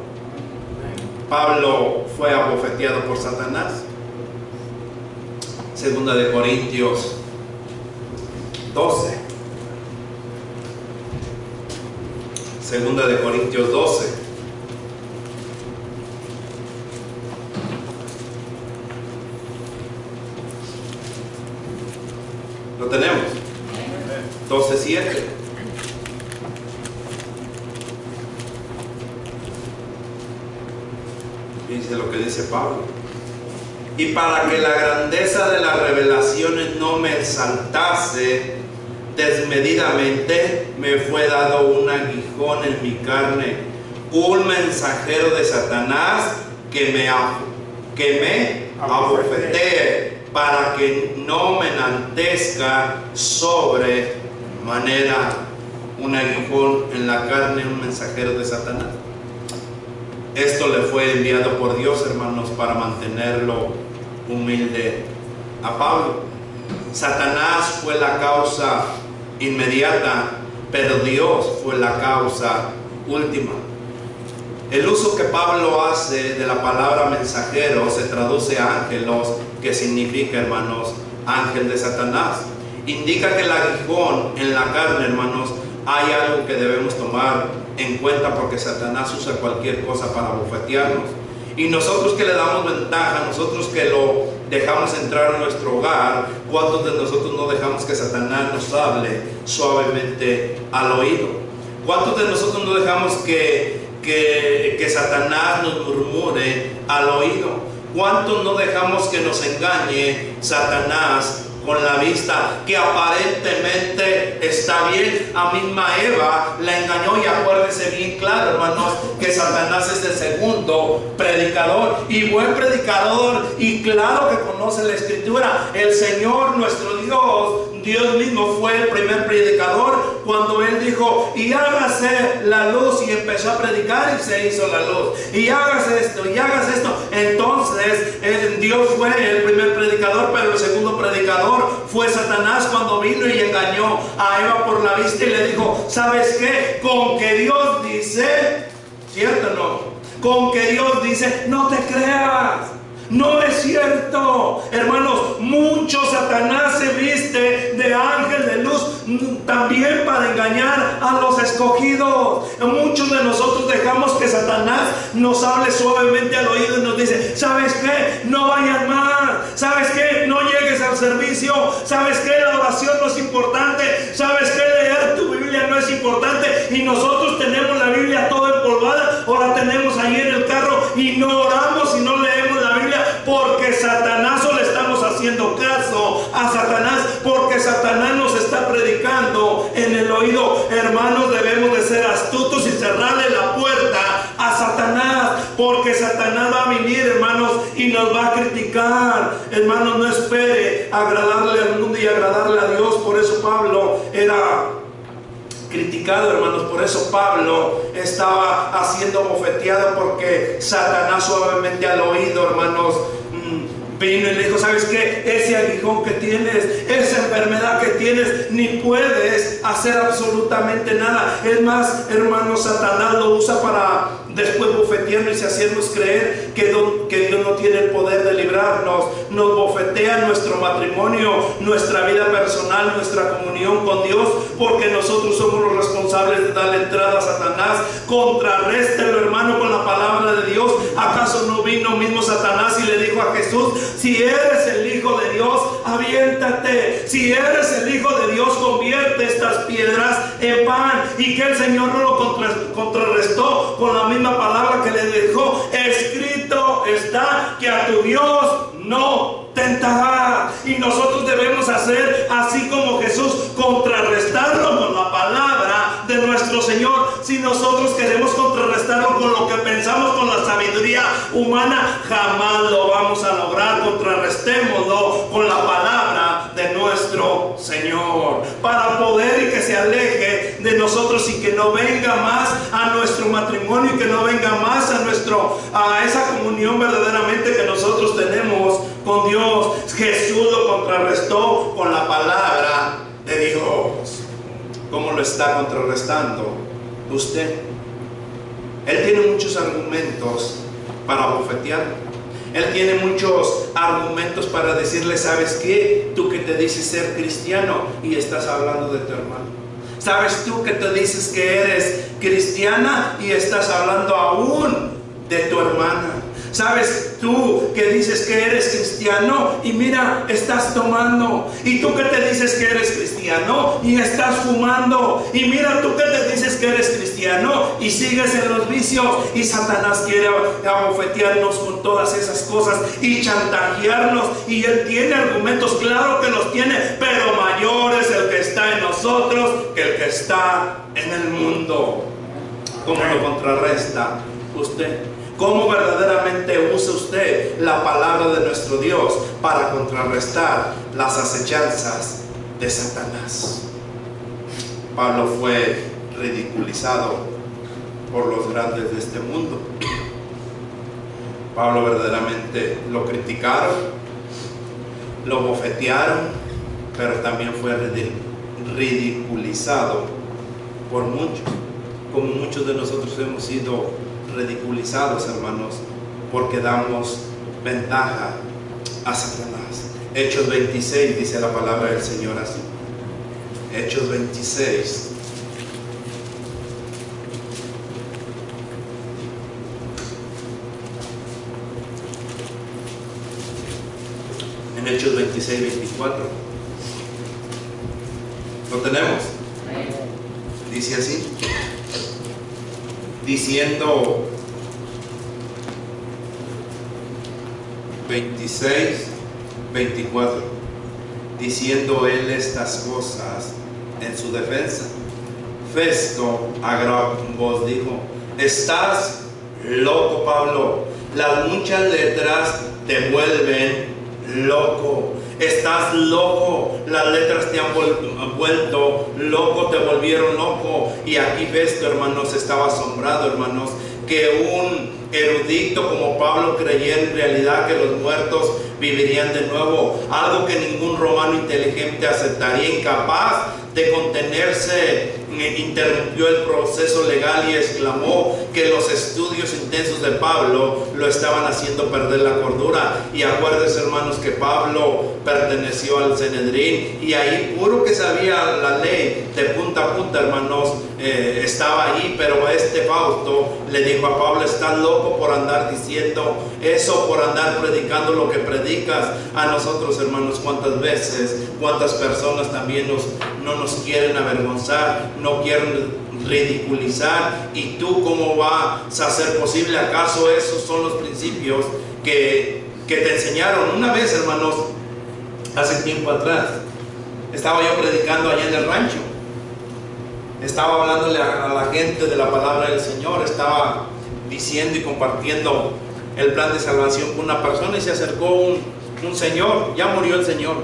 [SPEAKER 1] Pablo fue abofeteado por Satanás. Segunda de Corintios 12. Segunda de Corintios 12. ¿Lo tenemos? 12:7. Dice lo que dice Pablo: y para que la grandeza de las revelaciones no me exaltase desmedidamente, me fue dado un aguijón en mi carne, un mensajero de Satanás que me abofetee, para que no me enaltezca sobre manera. Un aguijón en la carne, un mensajero de Satanás. Esto le fue enviado por Dios, hermanos, para mantenerlo humilde a Pablo. Satanás fue la causa inmediata, pero Dios fue la causa última. El uso que Pablo hace de la palabra mensajero se traduce a ángelos, que significa, hermanos, ángel de Satanás. Indica que el aguijón en la carne, hermanos, hay algo que debemos tomar en cuenta, porque Satanás usa cualquier cosa para bofetearnos. Y nosotros que le damos ventaja, nosotros que lo dejamos entrar en nuestro hogar, ¿cuántos de nosotros no dejamos que Satanás nos hable suavemente al oído? ¿Cuántos de nosotros no dejamos que Satanás nos murmure al oído? ¿Cuántos no dejamos que nos engañe Satanás con la vista, que aparentemente está bien? A misma Eva la engañó, y acuérdense bien claro, hermanos, que Satanás es el segundo predicador, y buen predicador, y claro que conoce la Escritura. El Señor nuestro Dios mismo fue el primer predicador, cuando Él dijo: y hágase la luz, y empezó a predicar y se hizo la luz, y hágase esto, y hágase esto. Entonces Dios fue el primer predicador, pero el segundo predicador fue Satanás, cuando vino y engañó a Eva por la vista y le dijo: ¿sabes qué? Con que Dios dice, ¿cierto o no? Con que Dios dice, no te creas. No es cierto, hermanos. Mucho Satanás se viste de ángel de luz también para engañar a los escogidos. Muchos de nosotros dejamos que Satanás nos hable suavemente al oído y nos dice: ¿sabes qué? No vayas más. ¿Sabes qué? No llegues al servicio. ¿Sabes qué? La oración no es importante. ¿Sabes qué? Leer tu Biblia no es importante. Y nosotros tenemos la Biblia toda empolvada, o la tenemos ahí en el carro, y no oramos y no leemos la Biblia, porque Satanás, o le estamos haciendo caso a Satanás, porque Satanás nos está predicando en el oído. Hermanos, debemos de ser astutos y cerrarle la puerta a Satanás, porque Satanás va a venir, hermanos, y nos va a criticar. Hermanos, no espere agradarle al mundo y agradarle a Dios. Por eso Pablo era criticado, hermanos. Por eso Pablo estaba siendo bofeteado, porque Satanás suavemente al oído, hermanos, vino y le dijo: ¿sabes qué? Ese aguijón que tienes, esa enfermedad que tienes, ni puedes hacer absolutamente nada. Es más, hermanos, Satanás lo usa para después bofetearnos y hacernos creer que Dios no tiene el poder de librarnos. Nos bofetea nuestro matrimonio, nuestra vida personal, nuestra comunión con Dios, porque nosotros somos los responsables de darle entrada a Satanás. Contraréstelo, hermano, con la palabra de Dios. ¿Acaso no vino mismo Satanás y le dijo a Jesús: si eres el Hijo de Dios, aviéntate? Si eres el Hijo de Dios, convierte estas piedras en pan. Y que el Señor no lo contrarrestó con la misma palabra que le dejó: escrito está que a tu Dios no tentará. Y nosotros debemos hacer así como Jesús, contrarrestarlo con la palabra de nuestro Señor. Si nosotros queremos contrarrestarlo con lo que pensamos, con la sabiduría humana, jamás lo vamos a lograr. Contrarrestémoslo con la palabra de nuestro Señor, para poder y que se aleje de nosotros, y que no venga más a nuestro matrimonio, y que no venga más a esa comunión verdaderamente que nosotros tenemos con Dios. Jesús lo contrarrestó con la palabra de Dios. ¿Cómo lo está contrarrestando usted? Él tiene muchos argumentos para bofetearlo. Él tiene muchos argumentos para decirle: ¿sabes qué? Tú que te dices ser cristiano y estás hablando de tu hermano. ¿Sabes tú que te dices que eres cristiana y estás hablando aún de tu hermana? ¿Sabes tú que dices que eres cristiano y mira, estás tomando? ¿Y tú que te dices que eres cristiano y estás fumando? Y mira, tú que te dices que eres cristiano y sigues en los vicios. Y Satanás quiere abofetearnos con todas esas cosas y chantajearnos. Y él tiene argumentos, claro que los tiene, pero mayor es el que está en nosotros que el que está en el mundo. ¿Cómo lo contrarresta usted? ¿Cómo verdaderamente usa usted la palabra de nuestro Dios para contrarrestar las acechanzas de Satanás? Pablo fue ridiculizado por los grandes de este mundo. Pablo verdaderamente lo criticaron, lo bofetearon, pero también fue ridiculizado por muchos, como muchos de nosotros hemos sido ridiculizados, hermanos, porque damos ventaja a Satanás. Hechos 26 dice la palabra del Señor así. Hechos 26 Hechos 26, 24. ¿Lo tenemos? Dice así, diciendo 26, 24, diciendo él estas cosas en su defensa. Festo a gran voz dijo: estás loco, Pablo, las muchas letras te vuelven loco. Estás loco, las letras te han vuelto loco, te volvieron loco. Y aquí Festo, hermanos, estaba asombrado, hermanos, que un erudito como Pablo creyera en realidad que los muertos vivirían de nuevo, algo que ningún romano inteligente aceptaría. Incapaz de contenerse, interrumpió el proceso legal y exclamó que los estudios intensos de Pablo lo estaban haciendo perder la cordura. Y acuérdense, hermanos, que Pablo perteneció al Sanedrín, y ahí, puro que sabía la ley de punta a punta, hermanos, estaba ahí. Pero este Fausto le dijo a Pablo: estás loco por andar diciendo eso, por andar predicando lo que predicas. A nosotros, hermanos, cuántas veces, cuántas personas también no nos quieren avergonzar, no quieren ridiculizar. ¿Y tú cómo vas a ser posible? ¿Acaso esos son los principios que te enseñaron? Una vez, hermanos, hace tiempo atrás, estaba yo predicando allá en el rancho. Estaba hablándole a la gente de la palabra del Señor. Estaba diciendo y compartiendo el plan de salvación con una persona, y se acercó un señor. Ya murió el señor,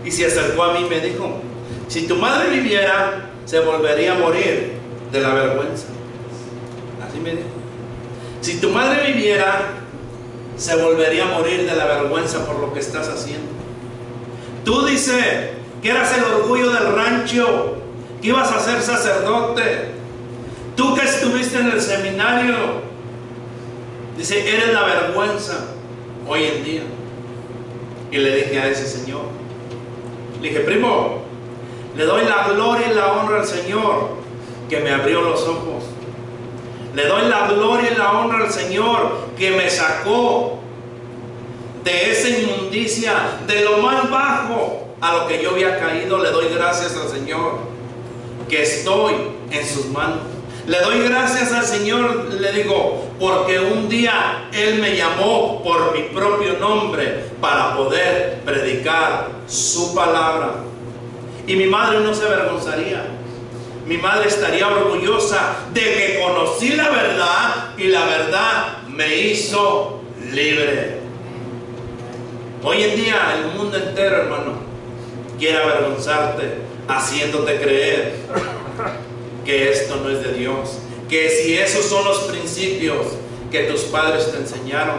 [SPEAKER 1] y se acercó a mí y me dijo: si tu madre viviera, se volvería a morir de la vergüenza. Así me dijo: si tu madre viviera, se volvería a morir de la vergüenza por lo que estás haciendo. Tú dices que eras el orgullo del rancho, que ibas a ser sacerdote. Tú que estuviste en el seminario, dice, eres la vergüenza hoy en día. Y le dije a ese señor, le dije: primo, le doy la gloria y la honra al Señor que me abrió los ojos. Le doy la gloria y la honra al Señor que me sacó de esa inmundicia, de lo más bajo a lo que yo había caído. Le doy gracias al Señor que estoy en sus manos. Le doy gracias al Señor, le digo, porque un día Él me llamó por mi propio nombre para poder predicar su palabra. Y mi madre no se avergonzaría. Mi madre estaría orgullosa de que conocí la verdad, y la verdad me hizo libre. Hoy en día el mundo entero, hermano, quiere avergonzarte, haciéndote creer que esto no es de Dios, que si esos son los principios que tus padres te enseñaron.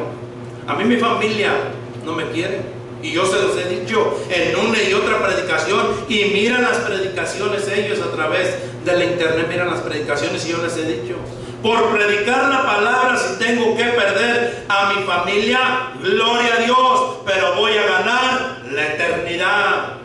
[SPEAKER 1] A mí mi familia no me quiere, y yo se los he dicho en una y otra predicación, y miran las predicaciones ellos a través de la internet, miran las predicaciones, y yo les he dicho: por predicar la palabra, si tengo que perder a mi familia, gloria a Dios, pero voy a ganar la eternidad.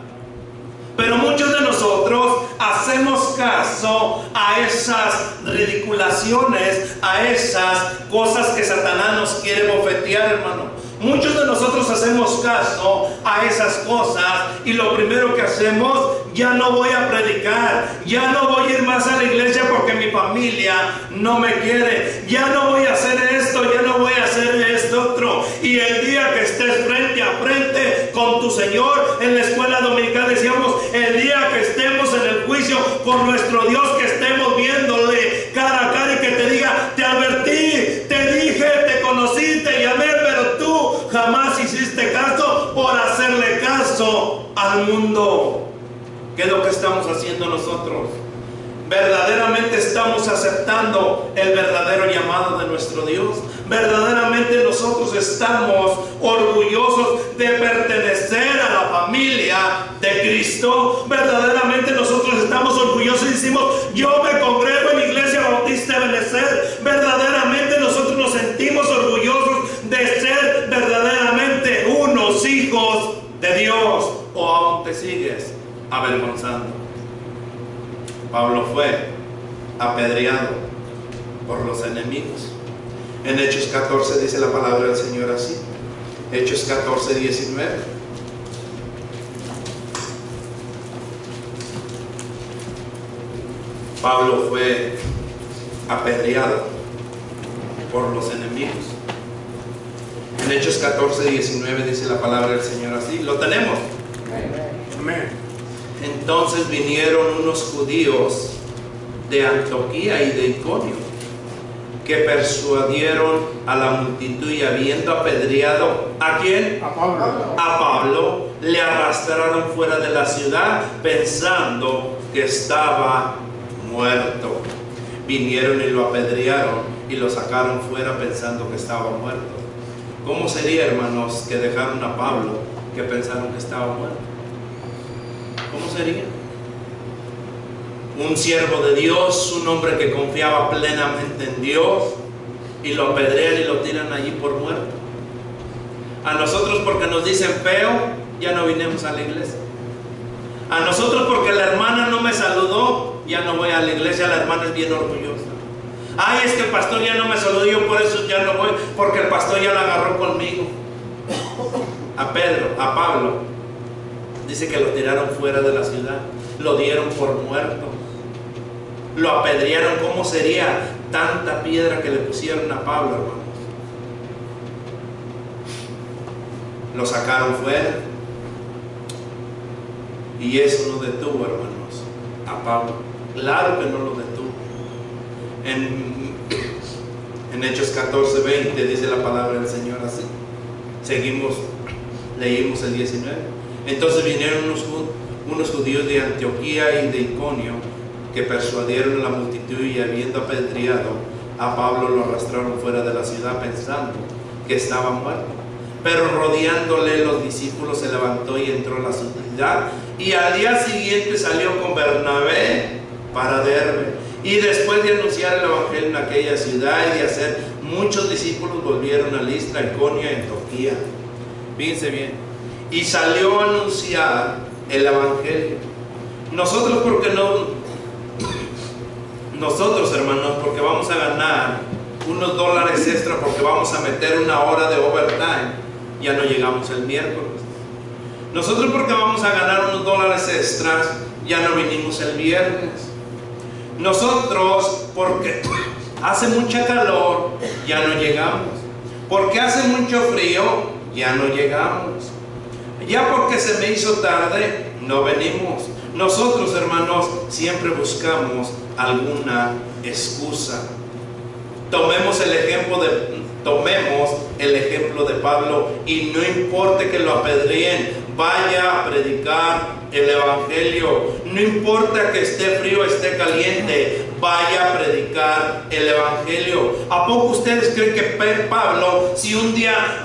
[SPEAKER 1] Pero muchos de nosotros hacemos caso a esas ridiculaciones, a esas cosas que Satanás nos quiere bofetear, hermano. Muchos de nosotros hacemos caso a esas cosas, y lo primero que hacemos: ya no voy a predicar, ya no voy a ir más a la iglesia porque mi familia no me quiere, ya no voy a hacer esto, ya no voy a hacer esto otro. Y el día que estés frente a frente con tu Señor, en la escuela dominical decíamos, el día que estemos en el juicio con nuestro Dios, que estemos viéndole cara a cara y que te diga: te advertí, te dije, te conocí, te llamé, pero tú jamás hiciste caso por hacerle caso al mundo. ¿Qué es lo que estamos haciendo nosotros? ¿Verdaderamente estamos aceptando el verdadero llamado de nuestro Dios? ¿Verdaderamente nosotros estamos orgullosos de pertenecer a la familia de Cristo? ¿Verdaderamente nosotros estamos orgullosos y decimos: yo me congrego en Iglesia Bautista de Benecer? ¿Verdaderamente nosotros nos sentimos orgullosos de ser verdaderamente unos hijos de Dios? ¿O aún te sigues avergonzando? Pablo fue apedreado por los enemigos. En Hechos 14 dice la palabra del Señor así: Hechos 14, 19. Pablo fue apedreado por los enemigos. En Hechos 14, 19 dice la palabra del Señor así. ¿Lo tenemos?
[SPEAKER 2] Amén.
[SPEAKER 1] Entonces vinieron unos judíos de Antioquía y de Iconio, que persuadieron a la multitud, y habiendo apedreado ¿a quién?
[SPEAKER 2] A Pablo.
[SPEAKER 1] A Pablo, le arrastraron fuera de la ciudad pensando que estaba muerto. Vinieron y lo apedrearon y lo sacaron fuera pensando que estaba muerto. ¿Cómo sería, hermanos, que dejaron a Pablo que pensaron que estaba muerto? ¿Cómo sería? Un siervo de Dios, un hombre que confiaba plenamente en Dios, y lo apedrean y lo tiran allí por muerto. A nosotros, porque nos dicen feo, ya no vinimos a la iglesia. A nosotros, porque la hermana no me saludó, ya no voy a la iglesia. La hermana es bien orgullosa. Ay, es que el pastor ya no me saludó, yo por eso ya no voy, porque el pastor ya la agarró conmigo. A Pablo, dice que lo tiraron fuera de la ciudad, lo dieron por muerto, lo apedrearon. ¿Cómo sería tanta piedra que le pusieron a Pablo, hermanos? Lo sacaron fuera, y eso no detuvo, hermanos, a Pablo. Claro que no lo detuvo. En Hechos 14, 20 dice la palabra del Señor así. Leímos el 19. Entonces vinieron unos judíos de Antioquía y de Iconio, que persuadieron a la multitud, y habiendo apedreado a Pablo lo arrastraron fuera de la ciudad pensando que estaba muerto. Pero rodeándole los discípulos, se levantó y entró a la ciudad, y al día siguiente salió con Bernabé para Derbe. Y después de anunciar el evangelio en aquella ciudad y de hacer muchos discípulos, volvieron a Listra, Iconio y Antioquía. Fíjense bien. Y salió a anunciar el evangelio. Nosotros, hermanos, porque vamos a ganar unos dólares extra, porque vamos a meter una hora de overtime, ya no llegamos el miércoles. Nosotros, porque vamos a ganar unos dólares extras, ya no vinimos el viernes. Nosotros, porque hace mucha calor, ya no llegamos. Porque hace mucho frío, ya no llegamos. Ya porque se me hizo tarde, no venimos. Nosotros, hermanos, siempre buscamos alguna excusa. Tomemos el ejemplo de Pablo, y no importa que lo apedreen, vaya a predicar el evangelio. No importa que esté frío o esté caliente, vaya a predicar el evangelio. ¿A poco ustedes creen que Pablo, si un día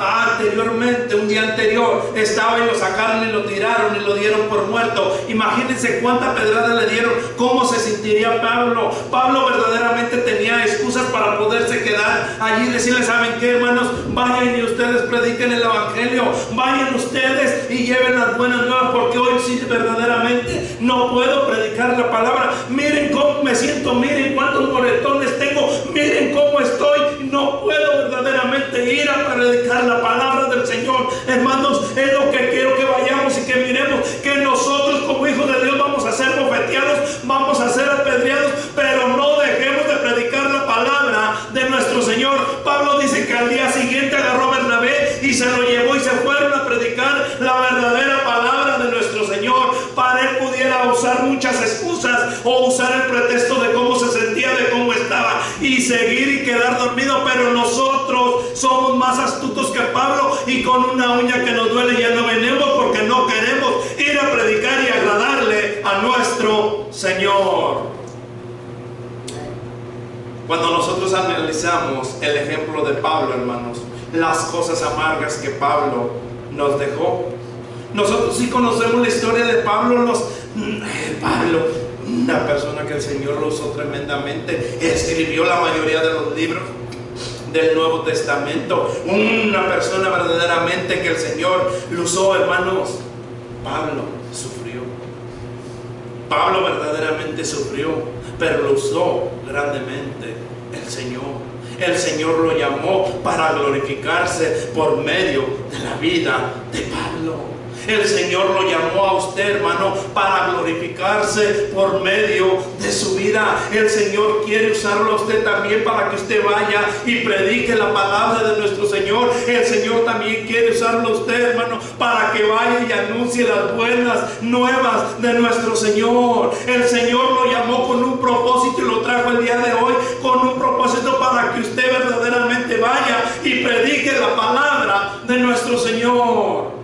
[SPEAKER 1] anterior estaba y lo sacaron y lo tiraron y lo dieron por muerto, imagínense cuánta pedrada le dieron, cómo se sentiría Pablo? Pablo verdaderamente tenía excusas para poderse quedar allí y decirle: ¿saben qué, hermanos? Vayan y ustedes prediquen el evangelio, vayan ustedes y lleven las buenas nuevas, porque hoy sí verdaderamente no puedo predicar la palabra. Miren cómo me siento, miren cuántos moretones tengo, miren cómo estoy, no puedo verdaderamente ir a predicar la palabra del Señor. Hermanos, es lo que quiero que vayamos y que miremos, que nosotros como hijos de Dios vamos a ser bofeteados, vamos a ser apedreados, pero no dejemos de predicar la palabra de nuestro Señor. Pablo dice que al día siguiente agarró a Bernabé y se lo llevó, y se fueron a predicar la verdadera palabra de nuestro Señor. Para él pudiera usar muchas excusas o usar el pretexto de cómo se sentía, de cómo estaba, y seguir y quedar dormido, pero nosotros somos más astutos que Pablo, y con una uña que nos duele ya no venimos, porque no queremos ir a predicar y agradarle a nuestro Señor. Cuando nosotros analizamos el ejemplo de Pablo, hermanos, las cosas amargas que Pablo nos dejó, nosotros sí conocemos la historia de Pablo. Pablo, una persona que el Señor lo usó tremendamente, escribió la mayoría de los libros del Nuevo Testamento, una persona verdaderamente que el Señor lo usó, hermanos. Pablo sufrió, Pablo verdaderamente sufrió, pero lo usó grandemente el Señor. el Señor lo llamó para glorificarse por medio de la vida de Pablo. El Señor lo llamó a usted, hermano, para glorificarse por medio de su vida. El Señor quiere usarlo a usted también para que usted vaya y predique la palabra de nuestro Señor. El Señor también quiere usarlo a usted, hermano, para que vaya y anuncie las buenas nuevas de nuestro Señor. El Señor lo llamó con un propósito y lo trajo el día de hoy con un propósito para que usted verdaderamente vaya y predique la palabra de nuestro Señor.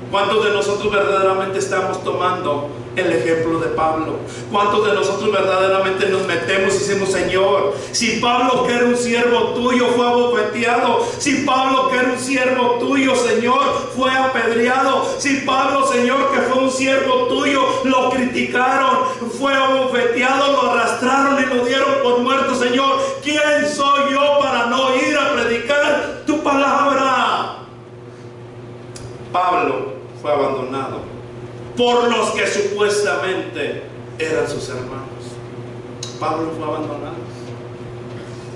[SPEAKER 1] ¿Cuántos de nosotros verdaderamente estamos tomando el ejemplo de Pablo? ¿Cuántos de nosotros verdaderamente nos metemos y decimos: Señor, si Pablo, que era un siervo tuyo, fue abofeteado, si Pablo, que era un siervo tuyo, Señor, fue apedreado, si Pablo, Señor, que fue un siervo tuyo, lo criticaron, fue abofeteado, lo arrastraron y lo dieron por muerto, Señor, ¿quién soy yo para no ir a predicar tu palabra? Pablo fue abandonado por los que supuestamente eran sus hermanos. Pablo fue abandonado.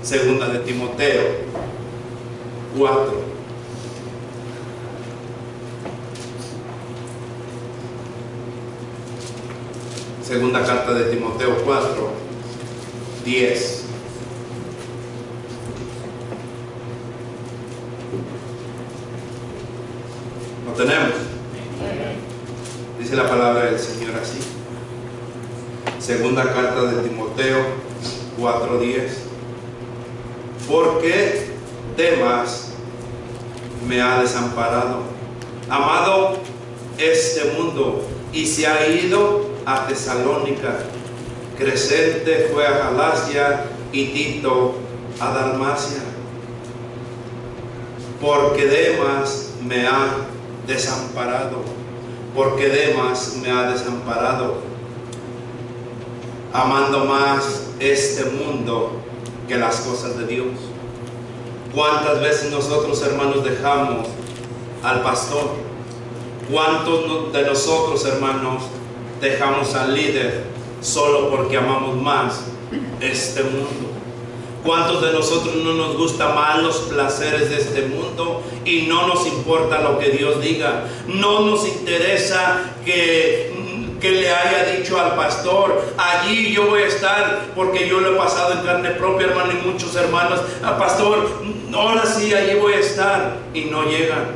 [SPEAKER 1] Segunda de Timoteo 4. Segunda carta de Timoteo 4, 10. ¿Lo tenemos? Dice la palabra del Señor así. Segunda carta de Timoteo 4:10. Porque Demas me ha desamparado, amado este mundo, y se ha ido a Tesalónica. Crescente fue a Galacia y Tito a Dalmacia. Porque Demas me ha desamparado, porque Demas me ha desamparado, amando más este mundo que las cosas de Dios. ¿Cuántas veces nosotros, hermanos, dejamos al pastor? ¿Cuántos de nosotros, hermanos, dejamos al líder solo porque amamos más este mundo? ¿Cuántos de nosotros no nos gustan más los placeres de este mundo y no nos importa lo que Dios diga? No nos interesa que le haya dicho al pastor: allí yo voy a estar, porque yo lo he pasado en carne propia, hermano, y muchos hermanos: pastor, ahora sí, allí voy a estar, y no llegan.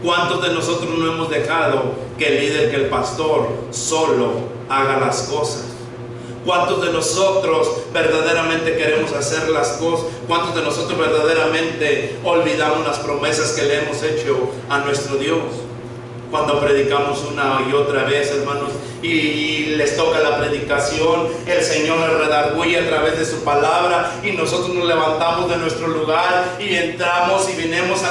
[SPEAKER 1] ¿Cuántos de nosotros no hemos dejado que el líder, que el pastor solo haga las cosas? ¿Cuántos de nosotros verdaderamente queremos hacer las cosas? ¿Cuántos de nosotros verdaderamente olvidamos las promesas que le hemos hecho a nuestro Dios? Cuando predicamos una y otra vez, hermanos, y les toca la predicación, el Señor les redarguye a través de su palabra, y nosotros nos levantamos de nuestro lugar y entramos y vinimos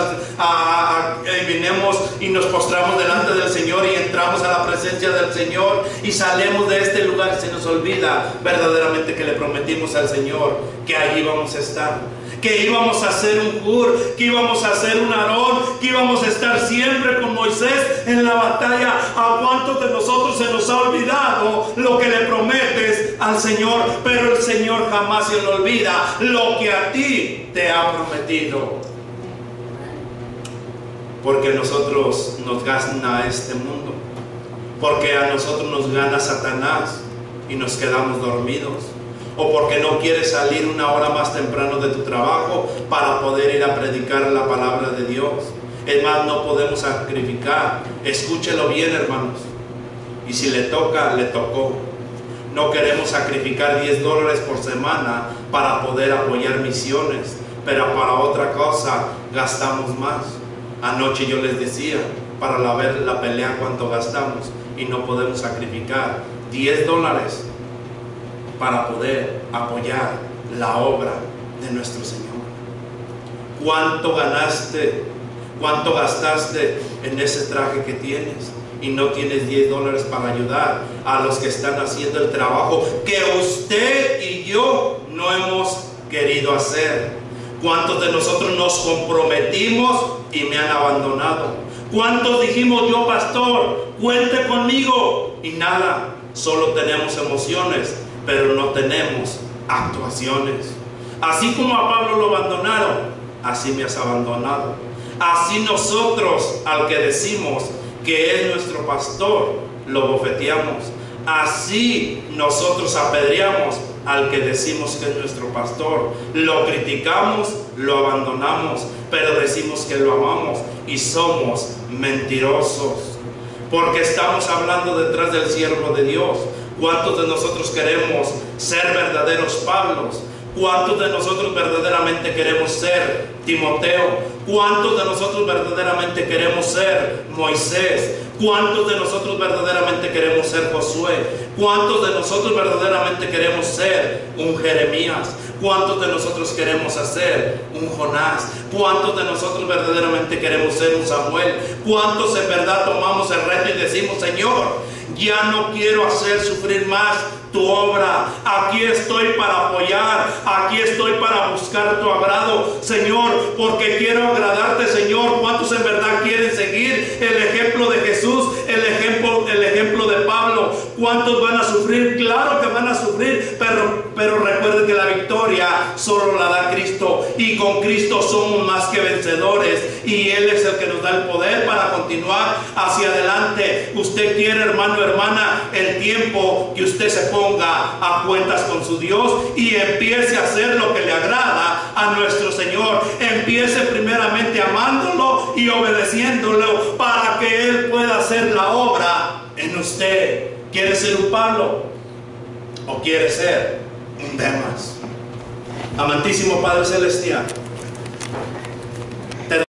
[SPEAKER 1] y nos postramos delante del Señor y entramos a la presencia del Señor y salimos de este lugar. Se nos olvida verdaderamente que le prometimos al Señor que allí vamos a estar, que íbamos a hacer un Hur, que íbamos a hacer un Aarón, que íbamos a estar siempre con Moisés en la batalla. ¿A cuántos de nosotros se nos ha olvidado lo que le prometes al Señor? Pero el Señor jamás se le olvida lo que a ti te ha prometido. Porque a nosotros nos gana este mundo, porque a nosotros nos gana Satanás y nos quedamos dormidos, o porque no quieres salir una hora más temprano de tu trabajo para poder ir a predicar la palabra de Dios. Es más, no podemos sacrificar. Escúchelo bien, hermanos, y si le toca, le tocó. No queremos sacrificar $10 por semana para poder apoyar misiones, pero para otra cosa gastamos más. Anoche yo les decía, para ver la pelea, cuánto gastamos, y no podemos sacrificar $10 para poder apoyar la obra de nuestro Señor. ¿Cuánto ganaste? ¿Cuánto gastaste en ese traje que tienes? Y no tienes $10 para ayudar a los que están haciendo el trabajo que usted y yo no hemos querido hacer. ¿Cuántos de nosotros nos comprometimos y me han abandonado? ¿Cuántos dijimos: yo, pastor, cuente conmigo? Y nada, solo tenemos emociones, pero no tenemos actuaciones.
[SPEAKER 3] Así como a Pablo lo abandonaron, así me has abandonado. Así nosotros, al que decimos que es nuestro pastor, lo bofeteamos. Así nosotros apedreamos al que decimos que es nuestro pastor. Lo criticamos, lo abandonamos, pero decimos que lo amamos y somos mentirosos. Porque estamos hablando detrás del siervo de Dios. ¿Cuántos de nosotros queremos ser verdaderos Pablos? ¿Cuántos de nosotros verdaderamente queremos ser Timoteo? ¿Cuántos de nosotros verdaderamente queremos ser Moisés? ¿Cuántos de nosotros verdaderamente queremos ser Josué? ¿Cuántos de nosotros verdaderamente queremos ser un Jeremías? ¿Cuántos de nosotros queremos hacer un Jonás? ¿Cuántos de nosotros verdaderamente queremos ser un Samuel? ¿Cuántos en verdad tomamos el reto y decimos: Señor, ya no quiero hacer sufrir más tu obra, aquí estoy para apoyar, aquí estoy para buscar tu agrado, Señor, porque quiero agradarte, Señor? ¿Cuántos en verdad quieren seguir el ejemplo de Jesús, el ejemplo de Pablo? ¿Cuántos van a sufrir? Claro que van a sufrir, pero recuerden que la victoria solo la da Cristo, y con Cristo somos más que vencedores, y Él es el que nos da el poder para continuar hacia adelante. Usted quiere, hermano, hermana, el tiempo que usted se ponga a cuentas con su Dios y empiece a hacer lo que le agrada a nuestro Señor. Empiece primeramente amándolo y obedeciéndolo para que Él pueda hacer la obra en usted. ¿Quiere ser un Pablo o quiere ser un Demas? Amantísimo Padre Celestial,